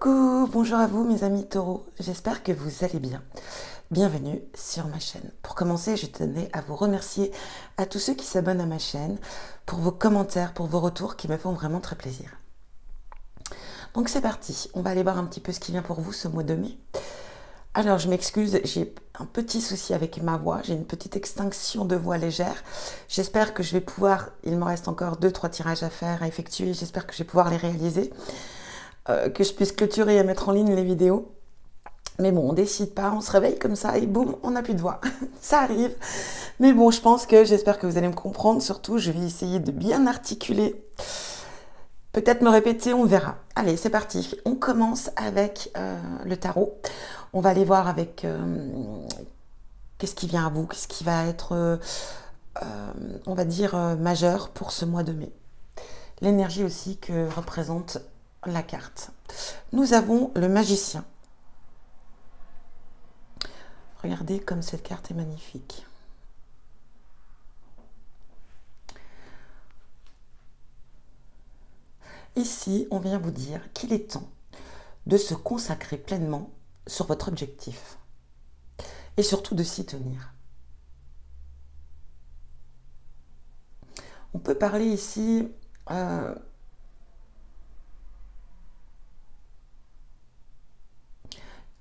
Coucou, bonjour à vous mes amis taureaux, j'espère que vous allez bien. Bienvenue sur ma chaîne. Pour commencer, je tenais à vous remercier à tous ceux qui s'abonnent à ma chaîne pour vos commentaires, pour vos retours qui me font vraiment très plaisir. Donc c'est parti, on va aller voir un petit peu ce qui vient pour vous ce mois de mai. Alors je m'excuse, j'ai un petit souci avec ma voix, j'ai une petite extinction de voix légère. J'espère que je vais pouvoir, il me reste encore 2-3 tirages à faire, à effectuer, j'espère que je vais pouvoir les réaliser. Que je puisse clôturer et mettre en ligne les vidéos. Mais bon, on décide pas, on se réveille comme ça et boum, on n'a plus de voix. Ça arrive. Mais bon, j'espère que vous allez me comprendre. Surtout, je vais essayer de bien articuler. Peut-être me répéter, on verra. Allez, c'est parti. On commence avec le tarot. On va aller voir avec qu'est-ce qui vient à vous, qu'est-ce qui va être, on va dire, majeur pour ce mois de mai. L'énergie aussi que représente la carte. Nous avons le magicien. Regardez comme cette carte est magnifique. Ici, on vient vous dire qu'il est temps de se consacrer pleinement sur votre objectif et surtout de s'y tenir. On peut parler ici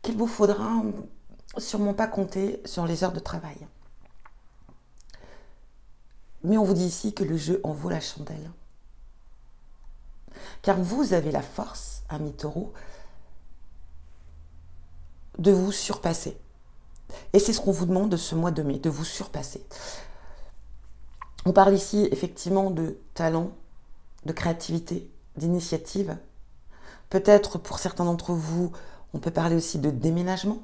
qu'il vous faudra sûrement pas compter sur les heures de travail. Mais on vous dit ici que le jeu en vaut la chandelle. Car vous avez la force, amis taureaux, de vous surpasser. Et c'est ce qu'on vous demande de ce mois de mai, de vous surpasser. On parle ici effectivement de talent, de créativité, d'initiative. Peut-être pour certains d'entre vous, on peut parler aussi de déménagement.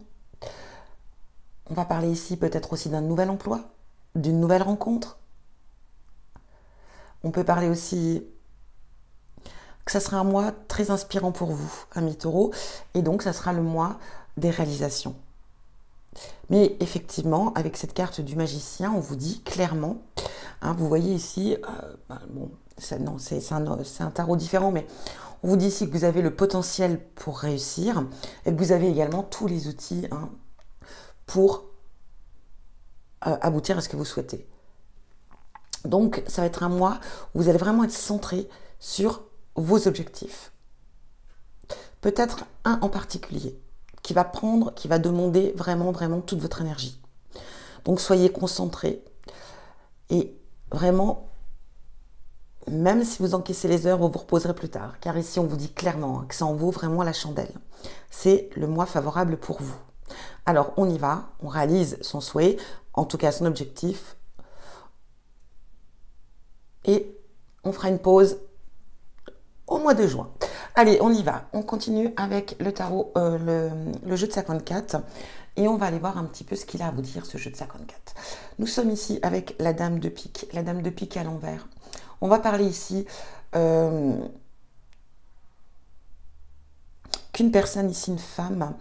On va parler ici peut-être aussi d'un nouvel emploi, d'une nouvelle rencontre. On peut parler aussi que ça sera un mois très inspirant pour vous, amis taureaux, et donc ça sera le mois des réalisations. Mais effectivement, avec cette carte du magicien, on vous dit clairement, hein, vous voyez ici, bon, c'est un tarot différent, mais on vous dit ici que vous avez le potentiel pour réussir et que vous avez également tous les outils pour aboutir à ce que vous souhaitez. Donc, ça va être un mois où vous allez vraiment être centré sur vos objectifs. Peut-être un en particulier qui va demander vraiment, vraiment toute votre énergie. Donc, soyez concentrés et vraiment, même si vous encaissez les heures, vous vous reposerez plus tard. Car ici, on vous dit clairement que ça en vaut vraiment la chandelle. C'est le mois favorable pour vous. Alors, on y va, on réalise son souhait, en tout cas son objectif. Et on fera une pause au mois de juin. Allez, on y va. On continue avec le tarot, le jeu de 54. Et on va aller voir un petit peu ce qu'il a à vous dire, ce jeu de 54. Nous sommes ici avec la dame de pique. La dame de pique à l'envers. On va parler ici qu'une personne ici, une femme,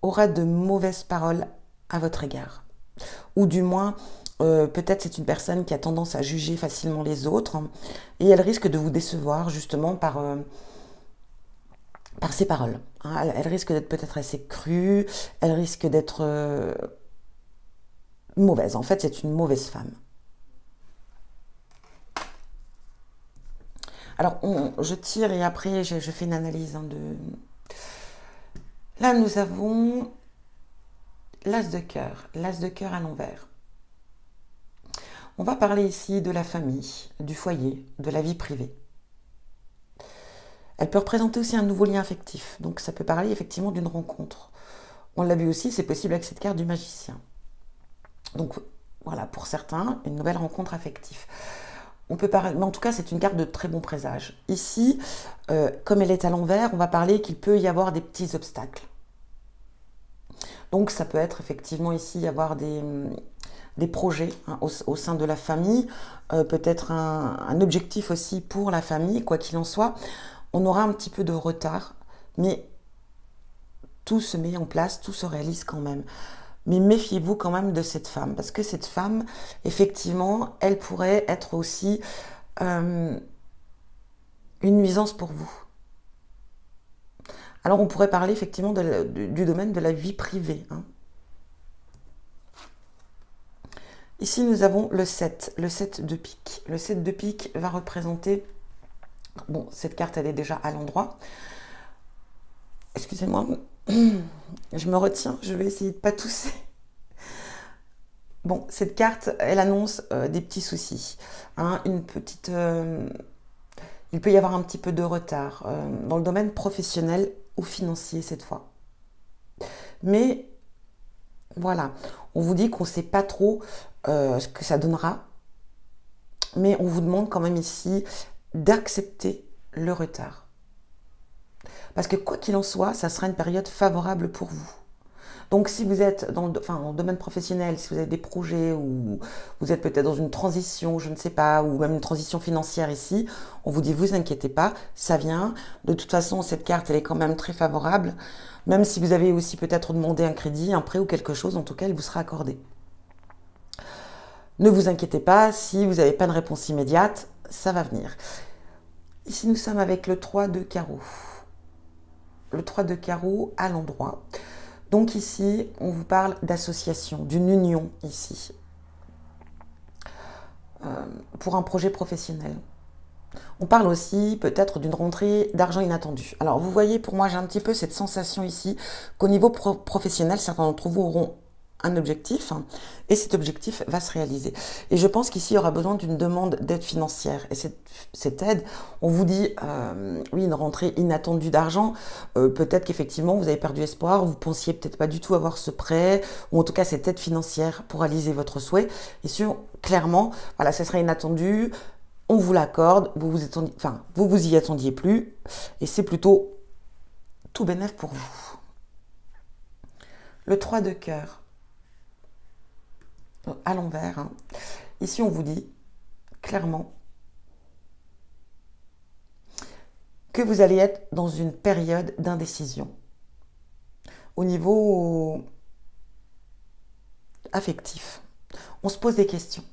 aura de mauvaises paroles à votre égard. Ou du moins, peut-être c'est une personne qui a tendance à juger facilement les autres et elle risque de vous décevoir justement par ses paroles. Hein. Elle risque d'être peut-être assez crue, elle risque d'être mauvaise. En fait, c'est une mauvaise femme. Alors, je tire et après, je fais une analyse de... Là, nous avons l'as de cœur à l'envers. On va parler ici de la famille, du foyer, de la vie privée. Elle peut représenter aussi un nouveau lien affectif, donc ça peut parler effectivement d'une rencontre. On l'a vu aussi, c'est possible avec cette carte du magicien. Donc voilà, pour certains, une nouvelle rencontre affective. On peut parler, mais en tout cas, c'est une carte de très bon présage. Ici, comme elle est à l'envers, on va parler qu'il peut y avoir des petits obstacles. Donc ça peut être effectivement ici avoir des projets au sein de la famille, peut-être un objectif aussi pour la famille, quoi qu'il en soit. On aura un petit peu de retard, mais tout se met en place, tout se réalise quand même. Mais méfiez-vous quand même de cette femme, parce que cette femme, effectivement, elle pourrait être aussi une nuisance pour vous. Alors on pourrait parler effectivement du domaine de la vie privée. Hein. Ici nous avons le 7 de pique. Le 7 de pique va représenter... Bon, cette carte elle est déjà à l'endroit. Excusez-moi, je me retiens, je vais essayer de ne pas tousser. Bon, cette carte, elle annonce des petits soucis. Hein, une petite... il peut y avoir un petit peu de retard dans le domaine professionnel ou financier cette fois. Mais voilà, on vous dit qu'on ne sait pas trop ce que ça donnera, mais on vous demande quand même ici d'accepter le retard. Parce que quoi qu'il en soit, ça sera une période favorable pour vous. Donc si vous êtes dans le domaine professionnel, si vous avez des projets ou vous êtes peut-être dans une transition, je ne sais pas, ou même une transition financière ici, on vous dit vous inquiétez pas, ça vient. De toute façon, cette carte, elle est quand même très favorable. Même si vous avez aussi peut-être demandé un crédit, un prêt ou quelque chose, en tout cas, elle vous sera accordée. Ne vous inquiétez pas, si vous n'avez pas de réponse immédiate, ça va venir. Ici, nous sommes avec le 3 de carreau. Le 3 de carreau à l'endroit. Donc ici, on vous parle d'association, d'une union ici, pour un projet professionnel. On parle aussi peut-être d'une rentrée d'argent inattendue. Alors vous voyez, pour moi, j'ai un petit peu cette sensation ici qu'au niveau professionnel, certains d'entre vous auront un objectif et cet objectif va se réaliser. Et je pense qu'ici, il y aura besoin d'une demande d'aide financière. Et cette aide, on vous dit, oui, une rentrée inattendue d'argent, peut-être qu'effectivement, vous avez perdu espoir, vous pensiez peut-être pas du tout avoir ce prêt, ou en tout cas cette aide financière pour réaliser votre souhait. Et sur, clairement, voilà, ça serait inattendu, on vous l'accorde, vous vous y attendiez plus, et c'est plutôt tout bénef pour vous. Le 3 de cœur. À l'envers. Hein. Ici, on vous dit clairement que vous allez être dans une période d'indécision. Au niveau affectif, on se pose des questions.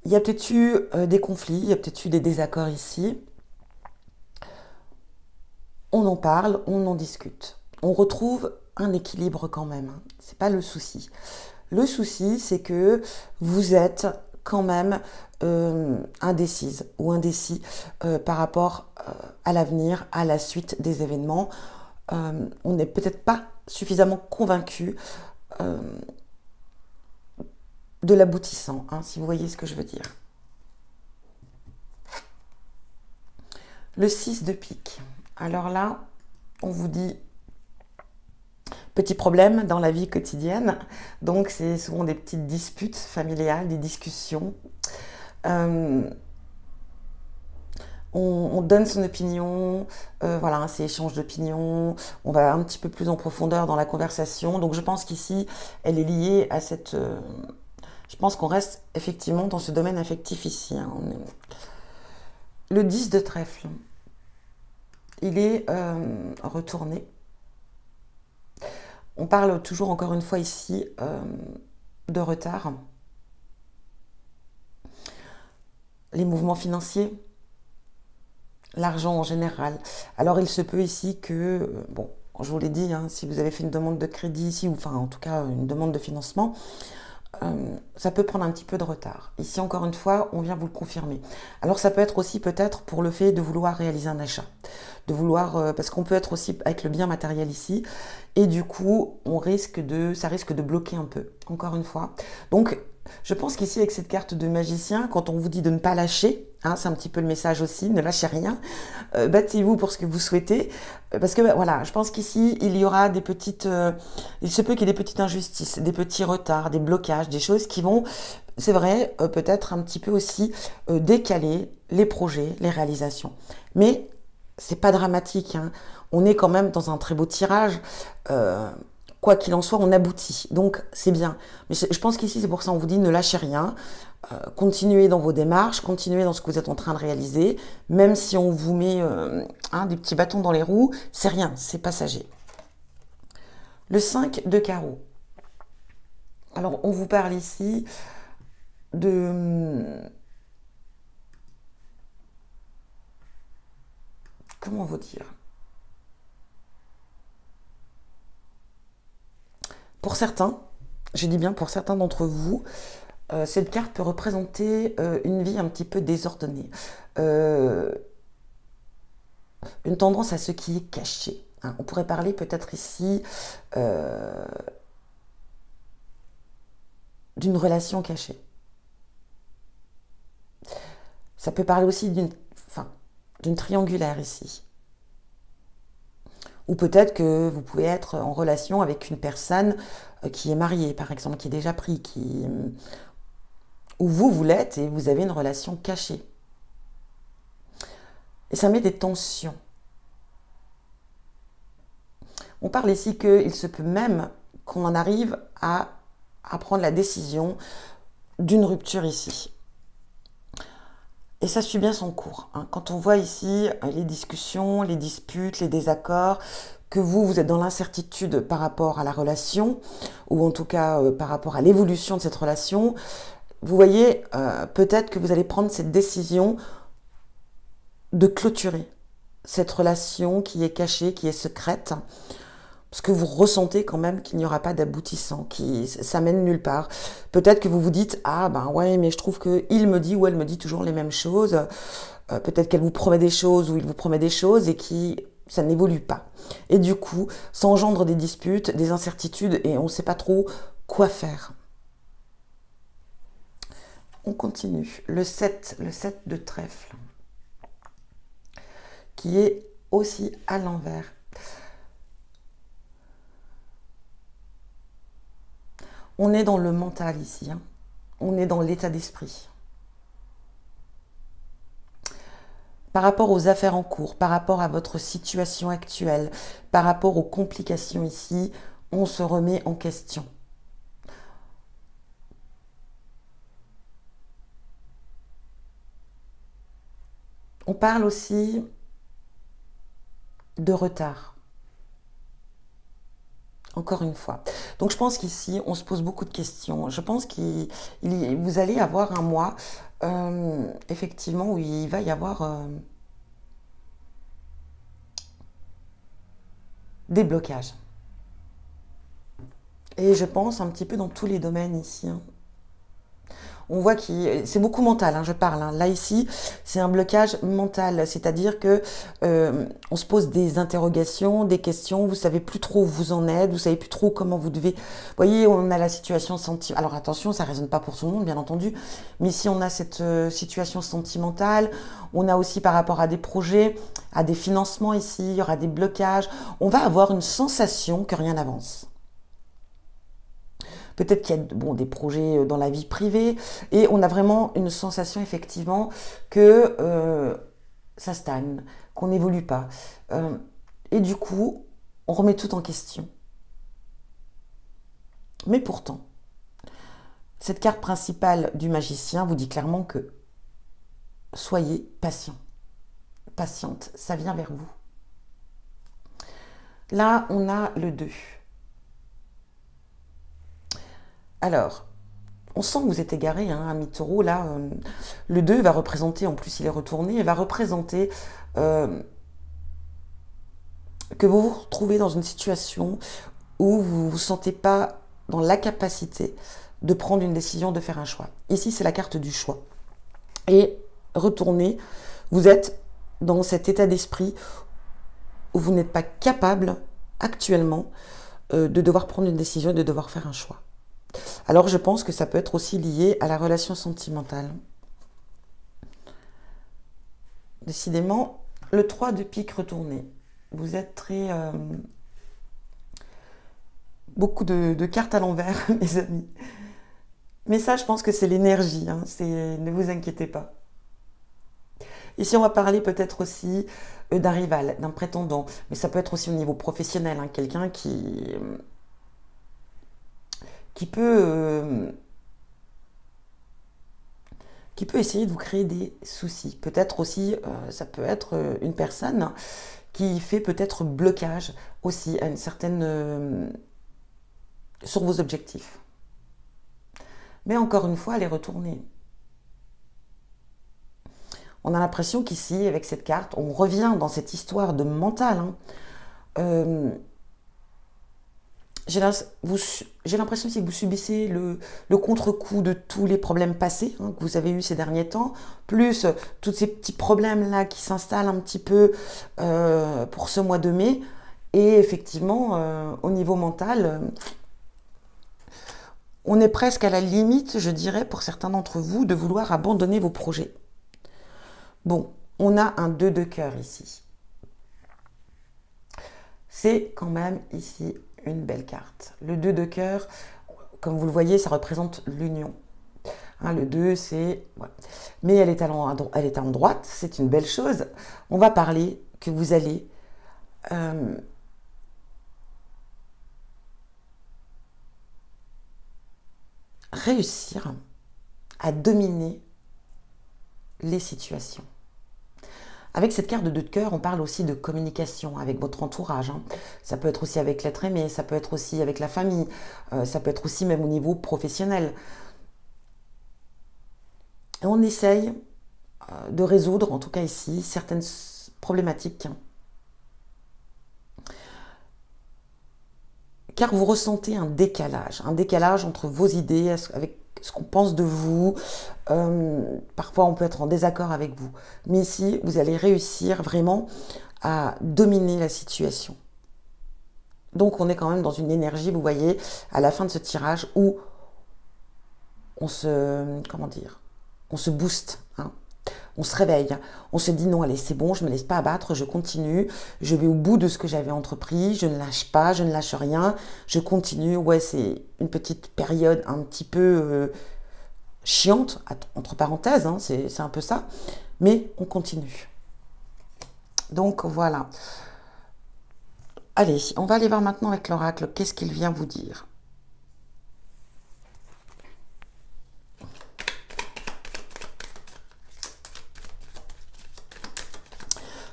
Il y a peut-être eu des conflits, il y a peut-être eu des désaccords ici. On en parle, on en discute. On retrouve un équilibre quand même. C'est pas le souci. Le souci, c'est que vous êtes quand même indécise ou indécis par rapport à l'avenir, à la suite des événements. On n'est peut-être pas suffisamment convaincu de l'aboutissant, hein, si vous voyez ce que je veux dire. Le 6 de pique. Alors là, on vous dit petits problèmes dans la vie quotidienne. Donc, c'est souvent des petites disputes familiales, des discussions. On donne son opinion, voilà, c'est échange d'opinions, on va un petit peu plus en profondeur dans la conversation. Donc, je pense qu'ici, elle est liée à cette... je pense qu'on reste effectivement dans ce domaine affectif ici. Hein. Le 10 de trèfle, il est retourné. On parle toujours, encore une fois ici, de retard. Les mouvements financiers, l'argent en général. Alors, il se peut ici que, bon, je vous l'ai dit, hein, si vous avez fait une demande de crédit ici, ou enfin, en tout cas, une demande de financement, ça peut prendre un petit peu de retard. Ici, encore une fois, on vient vous le confirmer. Alors, ça peut être aussi peut-être pour le fait de vouloir réaliser un achat. De vouloir, parce qu'on peut être aussi avec le bien matériel ici, et du coup, ça risque de bloquer un peu, encore une fois. Donc, je pense qu'ici, avec cette carte de magicien, quand on vous dit de ne pas lâcher, hein, c'est un petit peu le message aussi, ne lâchez rien, battez-vous pour ce que vous souhaitez, parce que voilà, je pense qu'ici, il y aura des petites, il se peut qu'il y ait des petites injustices, des petits retards, des blocages, des choses qui vont, c'est vrai, peut-être un petit peu aussi décaler les projets, les réalisations. Mais c'est pas dramatique, hein. On est quand même dans un très beau tirage. quoi qu'il en soit, on aboutit. Donc, c'est bien. Mais je pense qu'ici, c'est pour ça qu'on vous dit ne lâchez rien. Continuez dans vos démarches, continuez dans ce que vous êtes en train de réaliser. Même si on vous met des petits bâtons dans les roues, c'est rien, c'est passager. Le 5 de carreau. Alors, on vous parle ici de... Comment vous dire? Pour certains, je dis bien pour certains d'entre vous, cette carte peut représenter une vie un petit peu désordonnée. Une tendance à ce qui est caché. Hein. On pourrait parler peut-être ici d'une relation cachée. Ça peut parler aussi d'une triangulaire ici. Ou peut-être que vous pouvez être en relation avec une personne qui est mariée, par exemple, qui est déjà pris, ou vous l'êtes et vous avez une relation cachée. Et ça met des tensions. On parle ici qu'il se peut même qu'on en arrive à prendre la décision d'une rupture ici. Et ça suit bien son cours. Hein. Quand on voit ici les discussions, les disputes, les désaccords, que vous êtes dans l'incertitude par rapport à la relation, ou en tout cas par rapport à l'évolution de cette relation, vous voyez, peut-être que vous allez prendre cette décision de clôturer cette relation qui est cachée, qui est secrète, parce que vous ressentez quand même qu'il n'y aura pas d'aboutissant, ça mène nulle part. Peut-être que vous vous dites, ah ben ouais, mais je trouve qu'il me dit ou elle me dit toujours les mêmes choses. Peut-être qu'elle vous promet des choses ou il vous promet des choses et ça n'évolue pas. Et du coup, ça engendre des disputes, des incertitudes et on ne sait pas trop quoi faire. On continue. Le 7 de trèfle, qui est aussi à l'envers. On est dans le mental ici, hein. On est dans l'état d'esprit. Par rapport aux affaires en cours, par rapport à votre situation actuelle, par rapport aux complications ici, on se remet en question. On parle aussi de retard. Encore une fois. Donc je pense qu'ici, on se pose beaucoup de questions. Je pense que vous allez avoir un mois, effectivement, où il va y avoir des blocages. Et je pense un petit peu dans tous les domaines ici. Hein. On voit que c'est beaucoup mental, hein, je parle. Hein. Là, ici, c'est un blocage mental. C'est-à-dire que on se pose des interrogations, des questions. Vous ne savez plus trop où vous en êtes. Vous ne savez plus trop comment vous devez... Vous voyez, on a la situation sentimentale. Alors attention, ça ne résonne pas pour tout le monde, bien entendu. Mais si on a cette situation sentimentale, on a aussi par rapport à des projets, à des financements ici, il y aura des blocages. On va avoir une sensation que rien n'avance. Peut-être qu'il y a des projets dans la vie privée et on a vraiment une sensation effectivement que ça stagne, qu'on n'évolue pas. Et du coup, on remet tout en question. Mais pourtant, cette carte principale du magicien vous dit clairement que soyez patient, patiente, ça vient vers vous. Là, on a le 2. Alors, on sent que vous êtes égaré, hein, ami taureau. Là, le 2 va représenter, en plus il est retourné, et va représenter que vous vous retrouvez dans une situation où vous ne vous sentez pas dans la capacité de prendre une décision, de faire un choix. Ici, c'est la carte du choix. Et retourner, vous êtes dans cet état d'esprit où vous n'êtes pas capable actuellement de devoir prendre une décision et de devoir faire un choix. Alors je pense que ça peut être aussi lié à la relation sentimentale. Décidément, le 3 de pique retourné. Vous êtes très... beaucoup de cartes à l'envers, mes amis. Mais ça, je pense que c'est l'énergie. Hein, ne vous inquiétez pas. Ici, on va parler peut-être aussi d'un rival, d'un prétendant. Mais ça peut être aussi au niveau professionnel. Hein, quelqu'un qui qui peut essayer de vous créer des soucis. Peut-être aussi, ça peut être une personne qui fait peut-être blocage aussi à une certaine sur vos objectifs. Mais encore une fois, allez retourner. On a l'impression qu'ici, avec cette carte, on revient dans cette histoire de mental. J'ai l'impression aussi que vous subissez le contre-coup de tous les problèmes passés que vous avez eu ces derniers temps, plus tous ces petits problèmes-là qui s'installent un petit peu pour ce mois de mai. Et effectivement, au niveau mental, on est presque à la limite, je dirais, pour certains d'entre vous, de vouloir abandonner vos projets. Bon, on a un 2 de cœur ici. C'est quand même ici une belle carte. Le 2 de cœur, comme vous le voyez, ça représente l'union. Le 2, c'est... Ouais. Mais elle est à droite, c'est une belle chose. On va parler que vous allez... réussir à dominer les situations. Avec cette carte de 2 de cœur, on parle aussi de communication avec votre entourage. Ça peut être aussi avec l'être aimé, ça peut être aussi avec la famille, ça peut être aussi même au niveau professionnel. Et on essaye de résoudre, en tout cas ici, certaines problématiques. Car vous ressentez un décalage entre vos idées, avec ce qu'on pense de vous. Parfois, on peut être en désaccord avec vous. Mais ici, vous allez réussir vraiment à dominer la situation. Donc, on est quand même dans une énergie, vous voyez, à la fin de ce tirage, où on se... Comment dire? On se booste, on se réveille, on se dit non, allez, c'est bon, je ne me laisse pas abattre, je continue, je vais au bout de ce que j'avais entrepris, je ne lâche pas, je ne lâche rien, je continue. Ouais, c'est une petite période un petit peu chiante, entre parenthèses, c'est un peu ça, mais on continue. Donc voilà. Allez, on va aller voir maintenant avec l'oracle, qu'est-ce qu'il vient vous dire?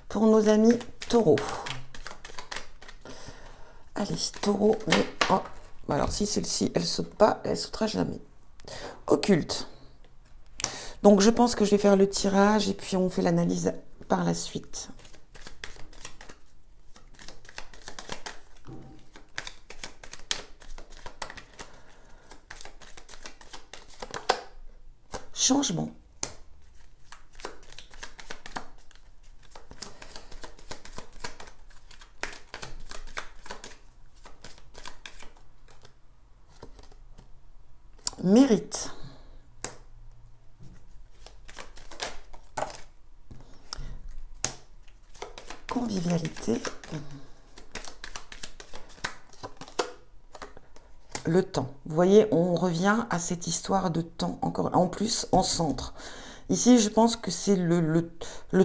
Pour nos amis taureaux. Allez, taureau, mais... Oh, alors si celle-ci, elle saute pas, elle sautera jamais. Occulte. Donc je pense que je vais faire le tirage et puis on fait l'analyse par la suite. Changement. Mérite. Convivialité. Le temps. Vous voyez, on revient à cette histoire de temps, encore en plus en centre. Ici, je pense que c'est le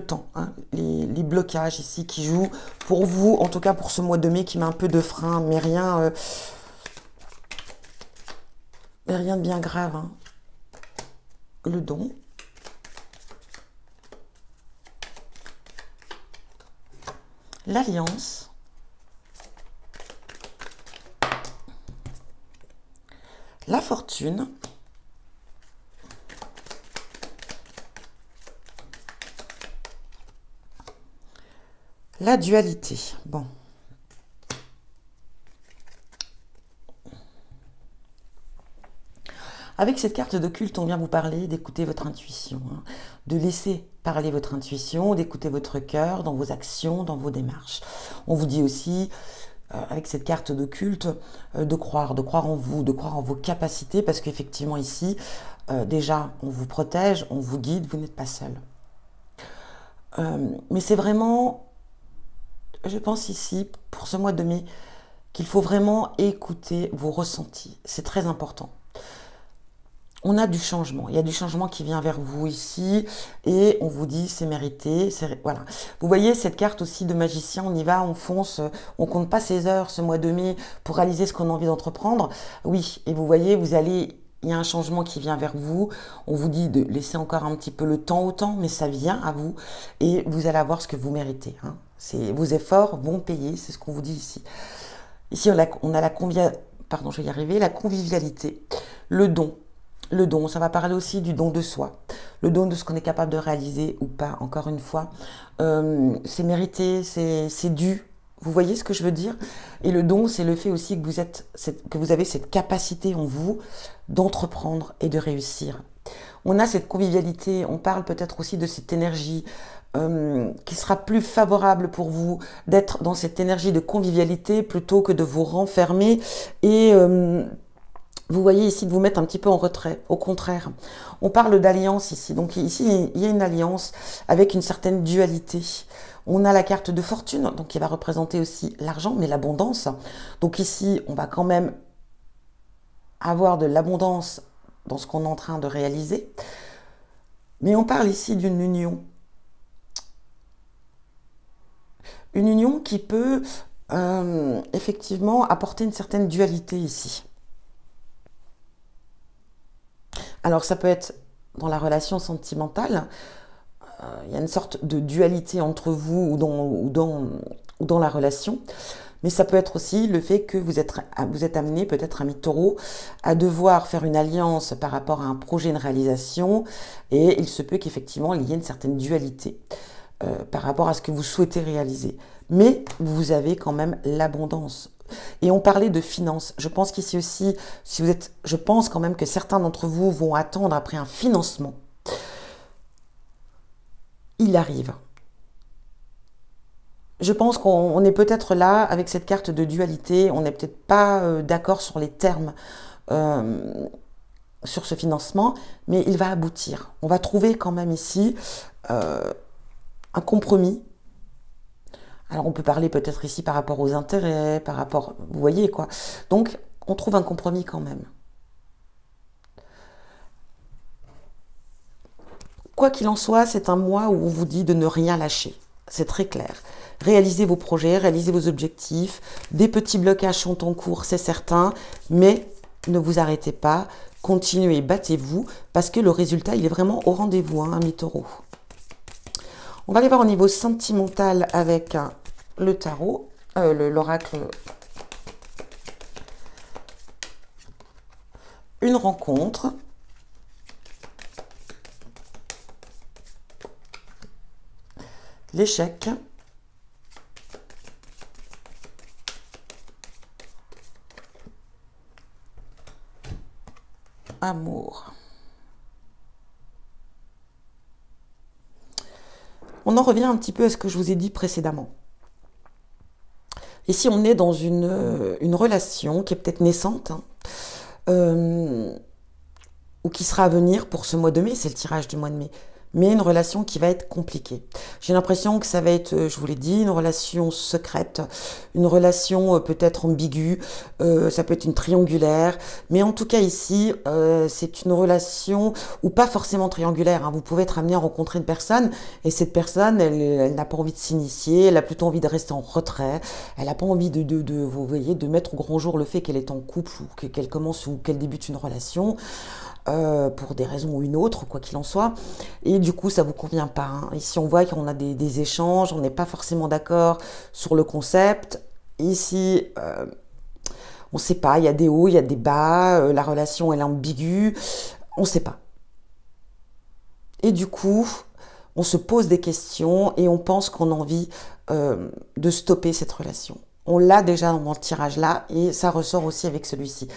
temps, les blocages ici qui jouent pour vous, en tout cas pour ce mois de mai qui met un peu de frein, mais rien de bien grave. Le don. L'alliance. La fortune. La dualité. Bon. Avec cette carte d'occulte, on vient vous parler d'écouter votre intuition, de laisser parler votre intuition, d'écouter votre cœur dans vos actions, dans vos démarches. On vous dit aussi, avec cette carte d'occulte, de croire en vous, de croire en vos capacités, parce qu'effectivement ici, déjà, on vous protège, on vous guide, vous n'êtes pas seul. Mais c'est vraiment, je pense ici, pour ce mois de mai, qu'il faut vraiment écouter vos ressentis. C'est très important. on a du changement. Il y a du changement qui vient vers vous ici et on vous dit c'est mérité. Voilà. Vous voyez cette carte aussi de magicien, on y va, on fonce, on compte pas ses heures ce mois de mai pour réaliser ce qu'on a envie d'entreprendre. Oui, et vous voyez, il y a un changement qui vient vers vous. On vous dit de laisser encore un petit peu le temps au temps, mais ça vient à vous et vous allez avoir ce que vous méritez. Hein. Vos efforts vont payer, c'est ce qu'on vous dit ici. Ici, on a pardon, je vais y arriver, la convivialité, le don. Le don, ça va parler aussi du don de soi, le don de ce qu'on est capable de réaliser ou pas, encore une fois. C'est mérité, c'est dû. Vous voyez ce que je veux dire? Et le don, c'est le fait aussi que vous avez cette capacité en vous d'entreprendre et de réussir. On a cette convivialité, on parle peut-être aussi de cette énergie qui sera plus favorable pour vous d'être dans cette énergie de convivialité plutôt que de vous renfermer et vous voyez ici de vous mettre un petit peu en retrait. Au contraire, on parle d'alliance ici. Donc ici, il y a une alliance avec une certaine dualité. On a la carte de fortune, donc qui va représenter aussi l'argent, mais l'abondance. Donc ici, on va quand même avoir de l'abondance dans ce qu'on est en train de réaliser. Mais on parle ici d'une union. Une union qui peut effectivement apporter une certaine dualité ici. Alors ça peut être dans la relation sentimentale, il y a une sorte de dualité entre vous ou dans la relation, mais ça peut être aussi le fait que vous êtes amené, peut-être ami taureau, à devoir faire une alliance par rapport à un projet, une réalisation, et il se peut qu'effectivement il y ait une certaine dualité par rapport à ce que vous souhaitez réaliser. Mais vous avez quand même l'abondance. Et on parlait de finances. Je pense qu'ici aussi, je pense quand même que certains d'entre vous vont attendre après un financement. Il arrive. Je pense qu'on est peut-être là avec cette carte de dualité. On n'est peut-être pas d'accord sur les termes sur ce financement, mais il va aboutir. On va trouver quand même ici un compromis. Alors on peut parler peut-être ici par rapport aux intérêts, par rapport, vous voyez quoi. Donc on trouve un compromis quand même. Quoi qu'il en soit, c'est un mois où on vous dit de ne rien lâcher. C'est très clair. Réalisez vos projets, réalisez vos objectifs. Des petits blocages sont en cours, c'est certain, mais ne vous arrêtez pas. Continuez, battez-vous, parce que le résultat, il est vraiment au rendez-vous, hein, mes taureaux. On va aller voir au niveau sentimental avec le tarot, l'oracle. Une rencontre. L'échec. Amour. On en revient un petit peu à ce que je vous ai dit précédemment. Ici, on est dans une relation qui est peut-être naissante, hein, ou qui sera à venir pour ce mois de mai, c'est le tirage du mois de mai, mais une relation qui va être compliquée. J'ai l'impression que ça va être, je vous l'ai dit, une relation secrète, une relation peut-être ambiguë, ça peut être une triangulaire, mais en tout cas ici, c'est une relation, ou pas forcément triangulaire, hein. Vous pouvez être amené à rencontrer une personne, et cette personne, elle n'a pas envie de s'initier, elle a plutôt envie de rester en retrait, elle n'a pas envie vous voyez, de mettre au grand jour le fait qu'elle est en couple, ou qu'elle commence, ou qu'elle débute une relation, pour des raisons ou une autre, quoi qu'il en soit. Et du coup, ça vous convient pas. Hein. Ici, on voit qu'on a des échanges, on n'est pas forcément d'accord sur le concept. Ici, on ne sait pas, il y a des hauts, il y a des bas, la relation elle est ambiguë, on ne sait pas. Et du coup, on se pose des questions et on pense qu'on a envie de stopper cette relation. On l'a déjà dans le tirage là et ça ressort aussi avec celui-ci.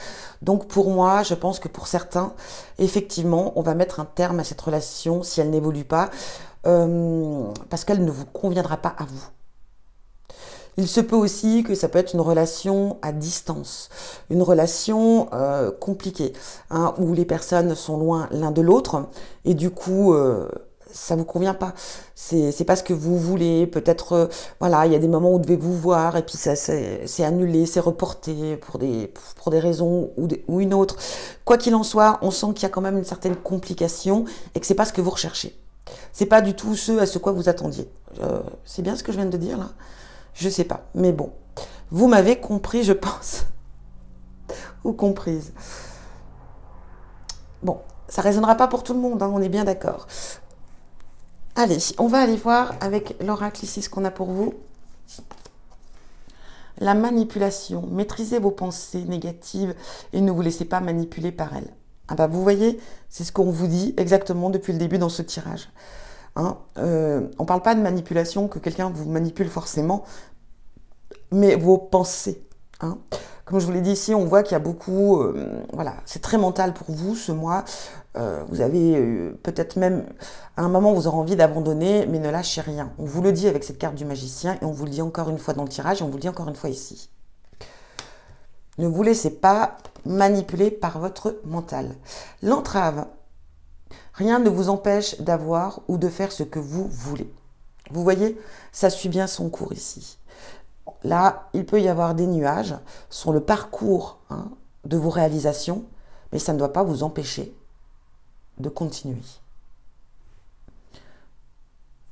Donc pour moi, je pense que pour certains, effectivement, on va mettre un terme à cette relation si elle n'évolue pas parce qu'elle ne vous conviendra pas à vous. Il se peut aussi que ça peut être une relation à distance, une relation compliquée, hein, où les personnes sont loin l'un de l'autre et du coup, ça vous convient pas. C'est pas ce que vous voulez. Peut-être, voilà, il y a des moments où vous devez vous voir et puis ça c'est annulé, c'est reporté pour des raisons ou une autre. Quoi qu'il en soit, on sent qu'il y a quand même une certaine complication et que c'est pas ce que vous recherchez. C'est pas du tout ce à ce quoi vous attendiez. C'est bien ce que je viens de dire là? Je sais pas, mais bon. Vous m'avez compris, je pense. Ou comprise. Bon, ça résonnera pas pour tout le monde, hein, on est bien d'accord. Allez, on va aller voir avec l'oracle ici ce qu'on a pour vous. La manipulation. Maîtrisez vos pensées négatives et ne vous laissez pas manipuler par elles. Ah bah vous voyez, c'est ce qu'on vous dit exactement depuis le début dans ce tirage. Hein, on ne parle pas de manipulation, que quelqu'un vous manipule forcément, mais vos pensées. Hein. Comme je vous l'ai dit ici, on voit qu'il y a beaucoup, voilà, c'est très mental pour vous ce mois. Vous avez peut-être même, à un moment, vous aurez envie d'abandonner, mais ne lâchez rien. On vous le dit avec cette carte du magicien, et on vous le dit encore une fois dans le tirage, et on vous le dit encore une fois ici. Ne vous laissez pas manipuler par votre mental. L'entrave. Rien ne vous empêche d'avoir ou de faire ce que vous voulez. Vous voyez, ça suit bien son cours ici. Là, il peut y avoir des nuages sur le parcours de vos réalisations, mais ça ne doit pas vous empêcher de continuer.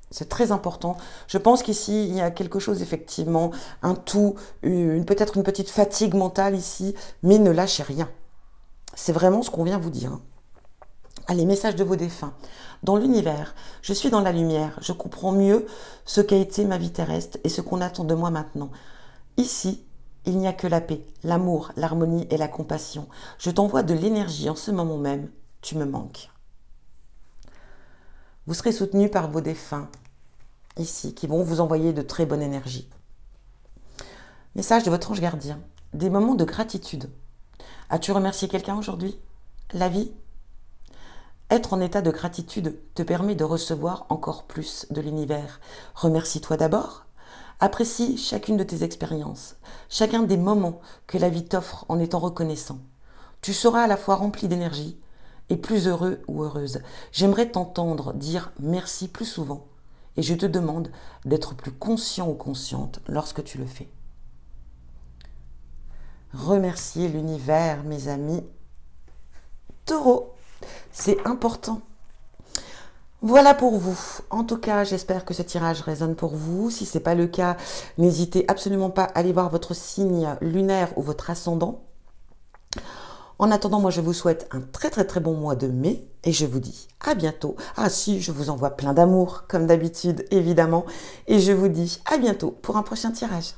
C'est très important. Je pense qu'ici, il y a quelque chose, effectivement, un tout, peut-être une petite fatigue mentale ici, mais ne lâchez rien. C'est vraiment ce qu'on vient vous dire. Allez, message de vos défunts. Dans l'univers, je suis dans la lumière, je comprends mieux ce qu'a été ma vie terrestre et ce qu'on attend de moi maintenant. Ici, il n'y a que la paix, l'amour, l'harmonie et la compassion. Je t'envoie de l'énergie en ce moment même, tu me manques. Vous serez soutenu par vos défunts, ici, qui vont vous envoyer de très bonnes énergies. Message de votre ange gardien. Des moments de gratitude. As-tu remercié quelqu'un aujourd'hui? La vie? Être en état de gratitude te permet de recevoir encore plus de l'univers. Remercie-toi d'abord. Apprécie chacune de tes expériences, chacun des moments que la vie t'offre en étant reconnaissant. Tu seras à la fois rempli d'énergie et plus heureux ou heureuse. J'aimerais t'entendre dire merci plus souvent et je te demande d'être plus conscient ou consciente lorsque tu le fais. Remerciez l'univers, mes amis. Taureau. C'est important. Voilà pour vous. En tout cas, j'espère que ce tirage résonne pour vous. Si ce n'est pas le cas, n'hésitez absolument pas à aller voir votre signe lunaire ou votre ascendant. En attendant, moi je vous souhaite un très très très bon mois de mai et je vous dis à bientôt. Ah si, je vous envoie plein d'amour comme d'habitude évidemment et je vous dis à bientôt pour un prochain tirage.